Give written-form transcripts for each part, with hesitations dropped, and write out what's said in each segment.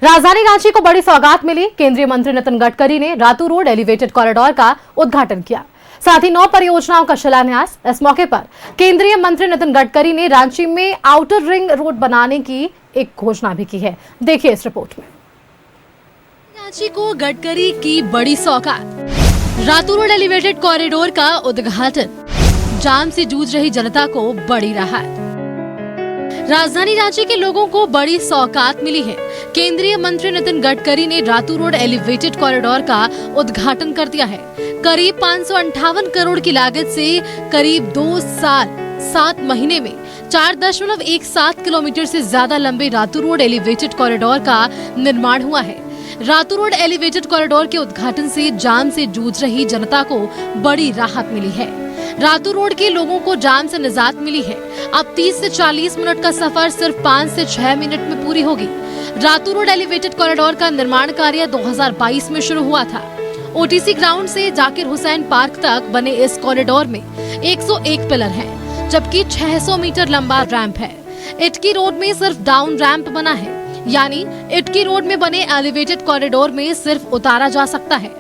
राजधानी रांची को बड़ी सौगात मिली। केंद्रीय मंत्री नितिन गडकरी ने रातू रोड एलिवेटेड कॉरिडोर का उद्घाटन किया, साथ ही 9 परियोजनाओं का शिलान्यास। इस मौके पर केंद्रीय मंत्री नितिन गडकरी ने रांची में आउटर रिंग रोड बनाने की एक घोषणा भी की है। देखिए इस रिपोर्ट में। रांची को गडकरी की बड़ी सौगात, रातू रोड एलिवेटेड कॉरिडोर का उद्घाटन, जाम से जूझ रही जनता को बड़ी राहत। राजधानी रांची के लोगों को बड़ी सौगात मिली है। केंद्रीय मंत्री नितिन गडकरी ने रातू रोड एलिवेटेड कॉरिडोर का उद्घाटन कर दिया है। करीब 558 करोड़ की लागत से करीब 2 साल 7 महीने में 4.17 किलोमीटर से ज्यादा लंबे रातू रोड एलिवेटेड कॉरिडोर का निर्माण हुआ है। रातू रोड एलिवेटेड कॉरिडोर के उद्घाटन से जाम से जूझ रही जनता को बड़ी राहत मिली है। रातू रोड के लोगों को जाम से निजात मिली है। अब 30 से 40 मिनट का सफर सिर्फ 5 से 6 मिनट में पूरी होगी। रातू रोड एलिवेटेड कॉरिडोर का निर्माण कार्य 2022 में शुरू हुआ था। ओटीसी ग्राउंड से जाकिर हुसैन पार्क तक बने इस कॉरिडोर में 101 पिलर हैं, जबकि 600 मीटर लंबा रैंप है। इटकी रोड में सिर्फ डाउन रैंप बना है, यानी इटकी रोड में बने एलिवेटेड कॉरिडोर में सिर्फ उतारा जा सकता है।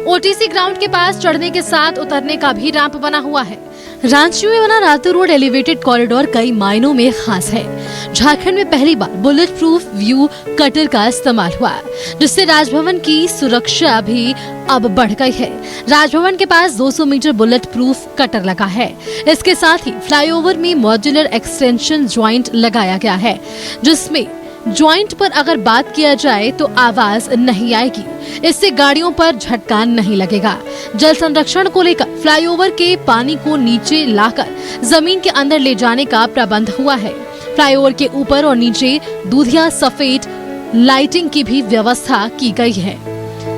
ओटीसी ग्राउंड के पास चढ़ने के साथ उतरने का भी रैंप बना हुआ है। रांची में बना रातू रोड एलिवेटेड कॉरिडोर कई मायनों में खास है। झारखंड में पहली बार बुलेट प्रूफ व्यू कटर का इस्तेमाल हुआ, जिससे राजभवन की सुरक्षा भी अब बढ़ गई है। राजभवन के पास 200 मीटर बुलेट प्रूफ कटर लगा है। इसके साथ ही फ्लाईओवर में मॉड्यूलर एक्सटेंशन ज्वाइंट लगाया गया है, जिसमें ज्वाइंट पर अगर बात किया जाए तो आवाज नहीं आएगी। इससे गाड़ियों पर झटका नहीं लगेगा। जल संरक्षण को लेकर फ्लाईओवर के पानी को नीचे लाकर जमीन के अंदर ले जाने का प्रबंध हुआ है। फ्लाईओवर के ऊपर और नीचे दूधिया सफेद लाइटिंग की भी व्यवस्था की गई है।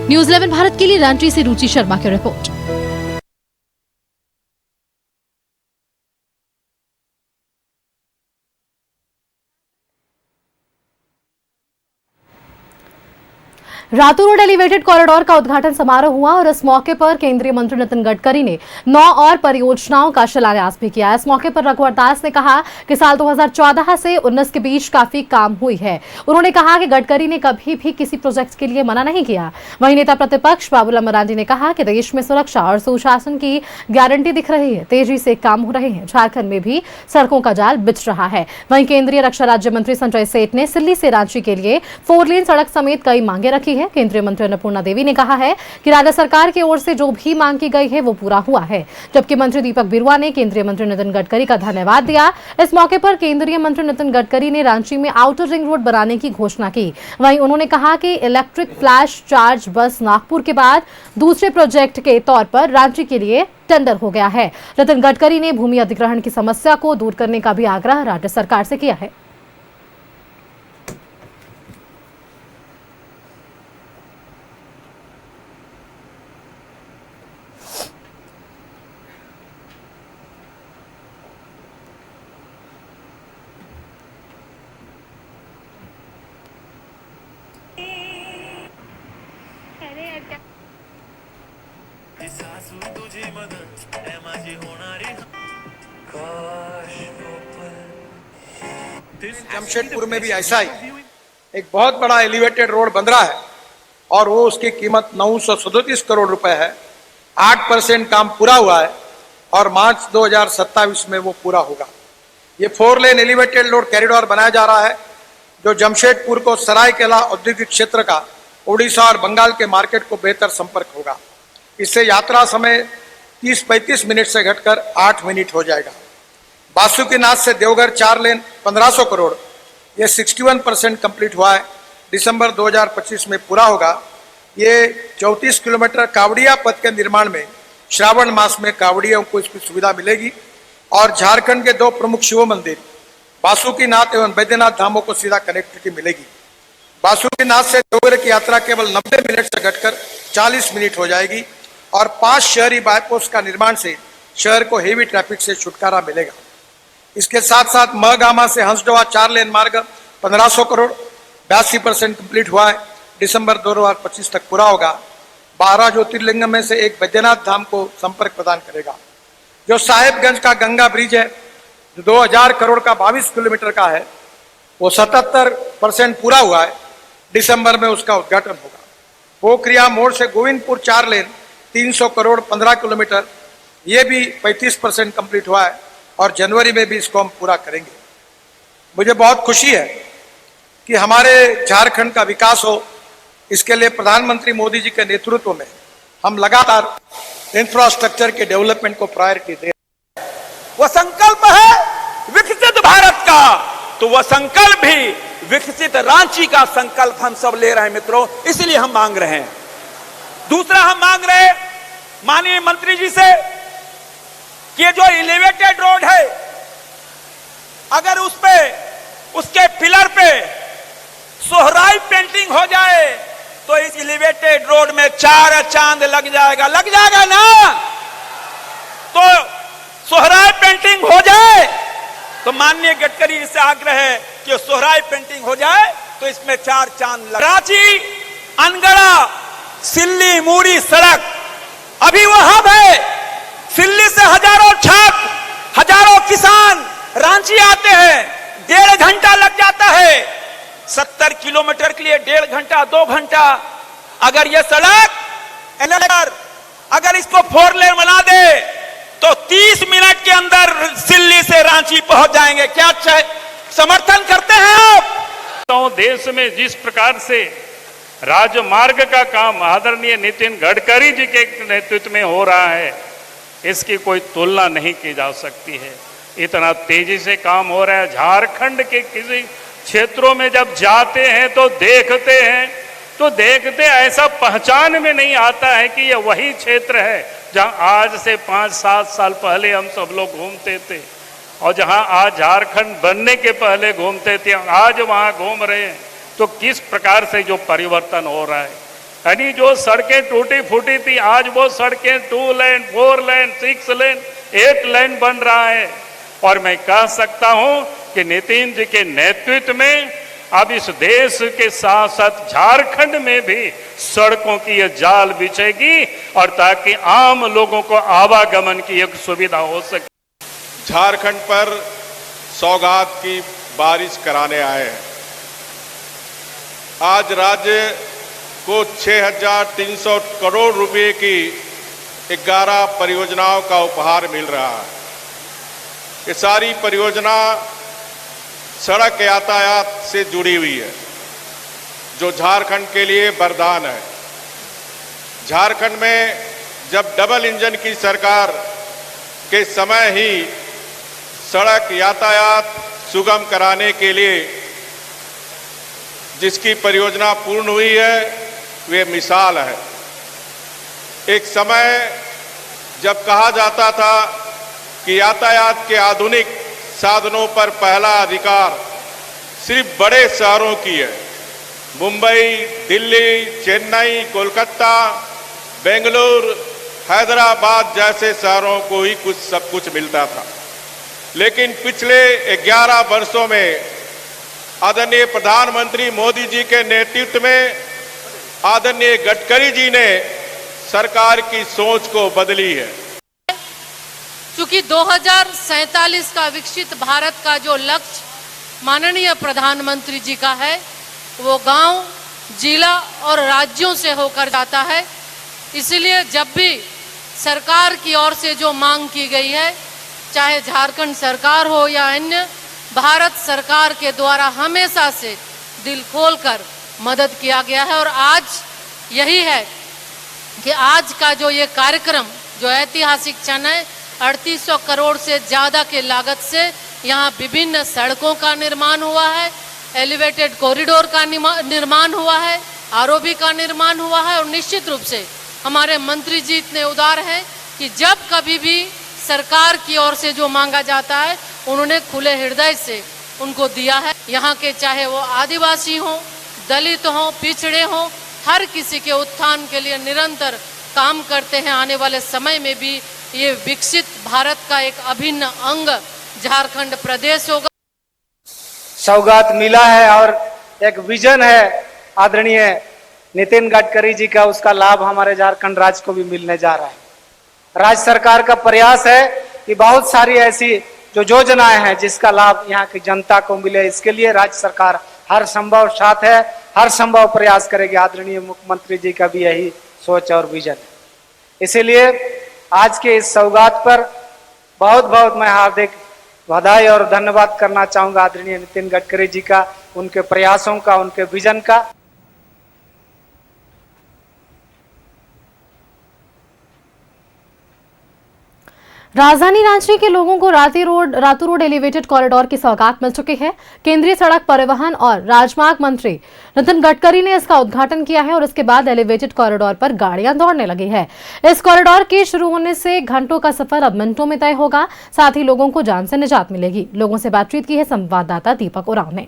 न्यूज़ 11 भारत के लिए रांची से रुचि शर्मा की report. Ratu road elevated corridor का उद्घाटन समारोह हुआ और इस मौके पर केंद्रीय मंत्री नितिन गडकरी ने 9 और परियोजनाओं का शिलान्यास भी किया। इस मौके पर रघुवर दास ने कहा कि साल 2014 से 19 के बीच काफी काम हुई है। उन्होंने कहा कि गडकरी ने कभी भी किसी प्रोजेक्ट के लिए मना नहीं किया। वहीं नेता प्रतिपक्ष बाबूलाल मरांडी ने कहा कि देश में सुरक्षा और सुशासन की गारंटी दिख रही है, तेजी से काम हो रहे हैं। झारखंड में भी सड़कों का जाल बिछ रहा है। वहीं केंद्रीय रक्षा राज्य मंत्री संजय सेठ ने सिल्ली से रांची के लिए 4 लेन सड़क समेत कई मांगे रखी है। केंद्रीय मंत्री अन्नपूर्णा देवी ने कहा है कि राज्य सरकार की ओर से जो भी मांग की गई है वो पूरा हुआ है, जबकि मंत्री दीपक बिरुआ ने केंद्रीय मंत्री नितिन गडकरी का धन्यवाद दिया। इस मौके पर केंद्रीय मंत्री नितिन गडकरी ने रांची में आउटर रिंग रोड बनाने की घोषणा की। वहीं उन्होंने कहा कि इलेक्ट्रिक फ्लैश चार्ज बस नागपुर के बाद दूसरे प्रोजेक्ट के तौर पर रांची के लिए टेंडर हो गया है। नितिन गडकरी ने भूमि अधिग्रहण की समस्या को दूर करने का भी आग्रह राज्य सरकार से किया है। जमशेदपुर में भी ऐसा ही एक बहुत बड़ा एलिवेटेड रोड बन रहा है और वो उसकी कीमत 937 करोड़ रुपए है। 8% काम पूरा हुआ है और मार्च 2027 में वो पूरा होगा। ये 4 लेन एलिवेटेड रोड कॉरिडोर बनाया जा रहा है, जो जमशेदपुर को सरायकेला औद्योगिक क्षेत्र का उड़ीसा और बंगाल के मार्केट को बेहतर संपर्क होगा। इससे यात्रा समय 30-35 मिनट से घटकर 8 मिनट हो जाएगा। बासुकीनाथ से देवघर 4 लेन 1500 करोड़, ये 61% कंप्लीट हुआ है। दिसंबर 2025 में पूरा होगा। ये 34 किलोमीटर कावड़िया पथ के निर्माण में श्रावण मास में कावड़ियों को इसकी सुविधा मिलेगी और झारखंड के 2 प्रमुख शिव मंदिर बासुकीनाथ एवं बैद्यनाथ धामों को सीधा कनेक्टिविटी मिलेगी। बासुकीनाथ से देवघर की यात्रा केवल 90 मिनट से घटकर 40 मिनट हो जाएगी और 5 शहरी बाईपास का निर्माण से शहर को हेवी ट्रैफिक से छुटकारा मिलेगा। इसके साथ साथ महगामा से हंसडोवा 4 लेन मार्ग 1500 करोड़ 82% कंप्लीट हुआ है। दिसंबर 2025 तक पूरा होगा। 12 ज्योतिर्लिंग में से एक बैद्यनाथ धाम को संपर्क प्रदान करेगा। जो साहेबगंज का गंगा ब्रिज है, जो 2000 करोड़ का 22 किलोमीटर का है, वो 77% पूरा हुआ है दिसंबर में उसका उद्घाटन होगा। पोखरिया मोड़ से गोविंदपुर 4 लेन 300 करोड़ 15 किलोमीटर, ये भी 35% कंप्लीट हुआ है और जनवरी में भी इसको हम पूरा करेंगे। मुझे बहुत खुशी है कि हमारे झारखंड का विकास हो, इसके लिए प्रधानमंत्री मोदी जी के नेतृत्व में हम लगातार इंफ्रास्ट्रक्चर के डेवलपमेंट को प्रायोरिटी दे। वह संकल्प है विकसित भारत का, तो वह संकल्प भी विकसित रांची का संकल्प हम सब ले रहे हैं मित्रों, इसलिए हम मांग रहे हैं। दूसरा हम मांग रहे हैं माननीय मंत्री जी से कि ये जो एलिवेटेड रोड है, अगर उस पे उसके पिलर पे सोहराई पेंटिंग हो जाए तो इस एलिवेटेड रोड में 4 चांद लग जाएगा ना। तो सोहराई पेंटिंग हो जाए तो माननीय गडकरी जी से आग्रह है कि सोहराई पेंटिंग हो जाए तो इसमें 4 चांद लगे। रांची अनगढ़ा सिल्ली मूरी सड़क अभी वो हब है। सिल्ली से हजारों छात्र, हजारों किसान रांची आते हैं, 1.5 घंटा लग जाता है। 70 किलोमीटर के लिए 1.5 घंटा 2 घंटा। अगर ये सड़क अगर इसको 4 लेन बना दे तो 30 मिनट के अंदर सिल्ली से रांची पहुंच जाएंगे। क्या समर्थन करते हैं आप? तो देश में जिस प्रकार से राजमार्ग का काम आदरणीय नितिन गडकरी जी के नेतृत्व में हो रहा है, इसकी कोई तुलना नहीं की जा सकती है। इतना तेजी से काम हो रहा है। झारखंड के किसी क्षेत्रों में जब जाते हैं तो देखते ऐसा पहचान में नहीं आता है कि यह वही क्षेत्र है जहां आज से 5-7 साल पहले हम सब लोग घूमते थे, और जहां आज झारखंड बनने के पहले घूमते थे, आज वहां घूम रहे हैं। तो किस प्रकार से जो परिवर्तन हो रहा है, यानी जो सड़कें टूटी फूटी थी, आज वो सड़कें 2 लेन 4 लेन 6 लेन 8 लेन बन रहा है। और मैं कह सकता हूं कि नितिन जी के नेतृत्व में अब इस देश के साथ साथ झारखंड में भी सड़कों की यह जाल बिछेगी, और ताकि आम लोगों को आवागमन की एक सुविधा हो सके। झारखंड पर सौगात की बारिश कराने आए हैं। आज राज्य को 6,300 करोड़ रुपए की 11 परियोजनाओं का उपहार मिल रहा है। ये सारी परियोजना सड़क यातायात से जुड़ी हुई है, जो झारखंड के लिए वरदान है। झारखंड में जब डबल इंजन की सरकार के समय ही सड़क यातायात सुगम कराने के लिए जिसकी परियोजना पूर्ण हुई है, वे मिसाल है। एक समय जब कहा जाता था कि यातायात के आधुनिक साधनों पर पहला अधिकार सिर्फ बड़े शहरों की है, मुंबई, दिल्ली, चेन्नई, कोलकाता, बेंगलुरु, हैदराबाद जैसे शहरों को ही सब कुछ मिलता था। लेकिन पिछले 11 वर्षों में आदरणीय प्रधानमंत्री मोदी जी के नेतृत्व में आदरणीय गडकरी जी ने सरकार की सोच को बदली है। चूंकि 2047 का विकसित भारत का जो लक्ष्य माननीय प्रधानमंत्री जी का है, वो गांव, जिला और राज्यों से होकर जाता है। इसलिए जब भी सरकार की ओर से जो मांग की गई है, चाहे झारखंड सरकार हो या अन्य, भारत सरकार के द्वारा हमेशा से दिल खोलकर मदद किया गया है। और आज यही है कि आज का जो ये कार्यक्रम, जो ऐतिहासिक क्षण है, 3800 करोड़ से ज़्यादा के लागत से यहाँ विभिन्न सड़कों का निर्माण हुआ है, एलिवेटेड कॉरिडोर का निर्माण हुआ है, आरओबी का निर्माण हुआ है। और निश्चित रूप से हमारे मंत्री जी इतने उदार हैं कि जब कभी भी सरकार की ओर से जो मांगा जाता है, उन्होंने खुले हृदय से उनको दिया है। यहाँ के चाहे वो आदिवासी हों, दलित हों, पिछड़े हों, हर किसी के उत्थान के लिए निरंतर काम करते हैं। आने वाले समय में भी ये विकसित भारत का एक अभिन्न अंग झारखंड प्रदेश होगा। सौगात मिला है और एक विजन है आदरणीय नितिन गडकरी जी का, उसका लाभ हमारे झारखंड राज्य को भी मिलने जा रहा है। राज्य सरकार का प्रयास है कि बहुत सारी ऐसी जो योजनाएं हैं जिसका लाभ यहाँ की जनता को मिले, इसके लिए राज्य सरकार हर संभव साथ है। हर संभव प्रयास करेगी। आदरणीय मुख्यमंत्री जी का भी यही सोच और विजन है। इसीलिए आज के इस सौगात पर बहुत बहुत मैं हार्दिक बधाई और धन्यवाद करना चाहूंगा आदरणीय नितिन गडकरी जी का, उनके प्रयासों का, उनके विजन का। राजधानी रांची के लोगों को रातू रोड एलिवेटेड कॉरिडोर की सौगात मिल चुकी है। केंद्रीय सड़क परिवहन और राजमार्ग मंत्री नितिन गडकरी ने इसका उद्घाटन किया है और उसके बाद एलिवेटेड कॉरिडोर पर गाड़ियां दौड़ने लगी है। इस कॉरिडोर के शुरू होने से घंटों का सफर अब मिनटों में तय होगा। साथ ही लोगों को जान से निजात मिलेगी। लोगों से बातचीत की है संवाददाता दीपक उरांव ने।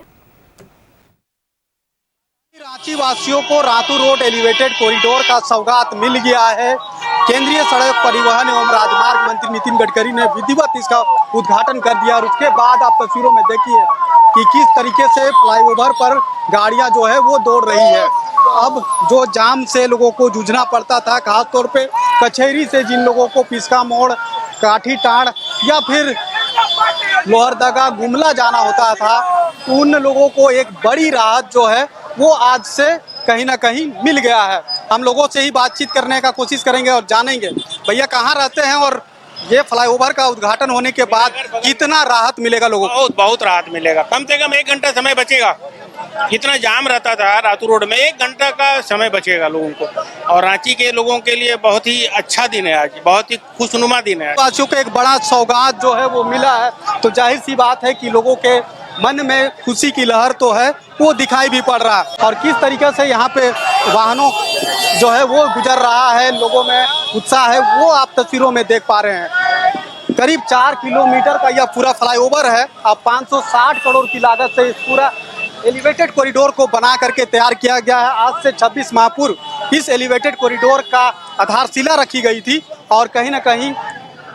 रांची वासियों को रातू रोड एलिवेटेड कॉरिडोर का सौगात मिल गया है। केंद्रीय सड़क परिवहन एवं राजमार्ग मंत्री नितिन गडकरी ने विधिवत इसका उद्घाटन कर दिया और उसके बाद आप तस्वीरों में देखिए कि किस तरीके से फ्लाईओवर पर गाड़ियां जो है वो दौड़ रही है। अब जो जाम से लोगों को जूझना पड़ता था, खासतौर पे कचहरी से जिन लोगों को पिस्का मोड़, काठी टाड़ या फिर लोहरदगा, गुमला जाना होता था, उन लोगों को एक बड़ी राहत जो है वो आज से कहीं ना कहीं मिल गया है। हम लोगों से ही बातचीत करने का कोशिश करेंगे और जानेंगे भैया कहाँ रहते हैं और ये फ्लाईओवर का उद्घाटन होने के बाद कितना राहत मिलेगा लोगों को। बहुत राहत मिलेगा। कम से कम 1 घंटा समय बचेगा। इतना जाम रहता था रातू रोड में, 1 घंटा का समय बचेगा लोगों को। और रांची के लोगों के लिए बहुत ही अच्छा दिन है आज, बहुत ही खुशनुमा दिन है। वासियों को एक बड़ा सौगात जो है वो मिला है, तो जाहिर सी बात है कि लोगों के मन में खुशी की लहर तो है वो दिखाई भी पड़ रहा है। और किस तरीके से यहाँ पे वाहनों जो है वो गुजर रहा है, लोगों में उत्साह है, वो आप तस्वीरों में देख पा रहे हैं। करीब 4 किलोमीटर का यह पूरा फ्लाईओवर है। अब 560 करोड़ की लागत से इस पूरा एलिवेटेड कॉरिडोर को बना करके तैयार किया गया है। आज से 26 माह पूर्व इस एलिवेटेड कॉरिडोर का आधारशिला रखी गई थी और कहीं ना कहीं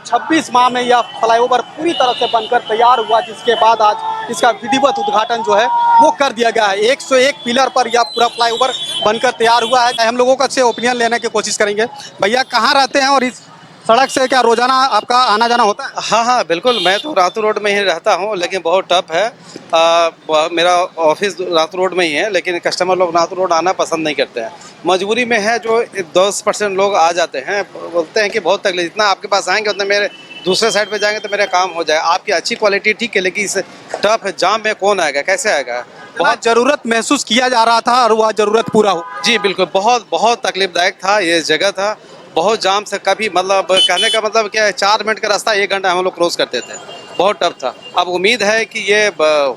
26 माह में यह फ्लाईओवर पूरी तरह से बनकर तैयार हुआ, जिसके बाद आज इसका विधिवत उद्घाटन जो है वो कर दिया गया है। 101 पिलर पर यह पूरा फ्लाईओवर बनकर तैयार हुआ है। हम लोगों का से ओपिनियन लेने की कोशिश करेंगे। भैया कहाँ रहते हैं और इस सड़क से क्या रोजाना आपका आना जाना होता है? हाँ, बिल्कुल। मैं तो रातू रोड में ही रहता हूँ, लेकिन बहुत टफ है। मेरा ऑफिस रातू रोड में ही है, लेकिन कस्टमर लोग रातू रोड आना पसंद नहीं करते हैं। मजबूरी में है, जो 10% लोग आ जाते हैं, बोलते हैं कि बहुत तकलीफ, जितना आपके पास आएंगे उतना मेरे दूसरे साइड पे जाएंगे तो मेरा काम हो जाए। आपकी अच्छी क्वालिटी ठीक है, लेकिन इस टफ है, जाम में कौन आएगा, कैसे आएगा? बहुत जरूरत महसूस किया जा रहा था और वह जरूरत पूरा हो। जी बिल्कुल, बहुत तकलीफदायक था ये जगह था। बहुत जाम से कभी मतलब कहने का मतलब क्या है, 4 मिनट का रास्ता 1 घंटा हम लोग क्रॉस करते थे। बहुत टफ था। अब उम्मीद है कि ये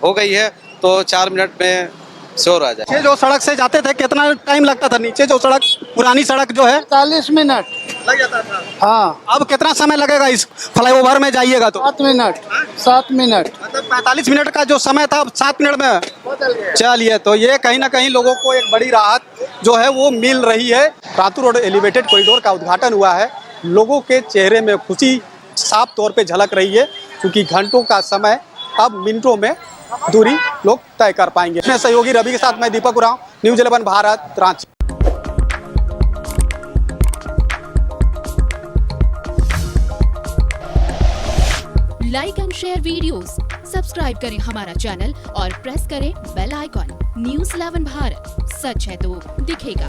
हो गई है तो 4 मिनट में श्योर आ जाए। जो सड़क से जाते थे कितना टाइम लगता था? नीचे जो सड़क, पुरानी सड़क जो है 40 मिनट लग जाता था। हाँ, अब कितना समय लगेगा इस फ्लाईओवर में जाइएगा तो? 7 मिनट। मतलब 45 मिनट का जो समय था 7 मिनट में चलिए। तो ये कहीं ना कहीं लोगों को एक बड़ी राहत जो है वो मिल रही है। रातू रोड एलिवेटेड कॉरिडोर का उद्घाटन हुआ है। लोगों के चेहरे में खुशी साफ तौर पे झलक रही है, क्योंकि घंटों का समय अब मिनटों में दूरी लोग तय कर पाएंगे। अपने सहयोगी रवि के साथ मैं Deepak Oraon, news 11 Bharat, Ranchi. Like and share videos, subscribe करें हमारा चैनल और प्रेस करें बेल आइकॉन। न्यूज़ 11 भारत, सच है तो दिखेगा।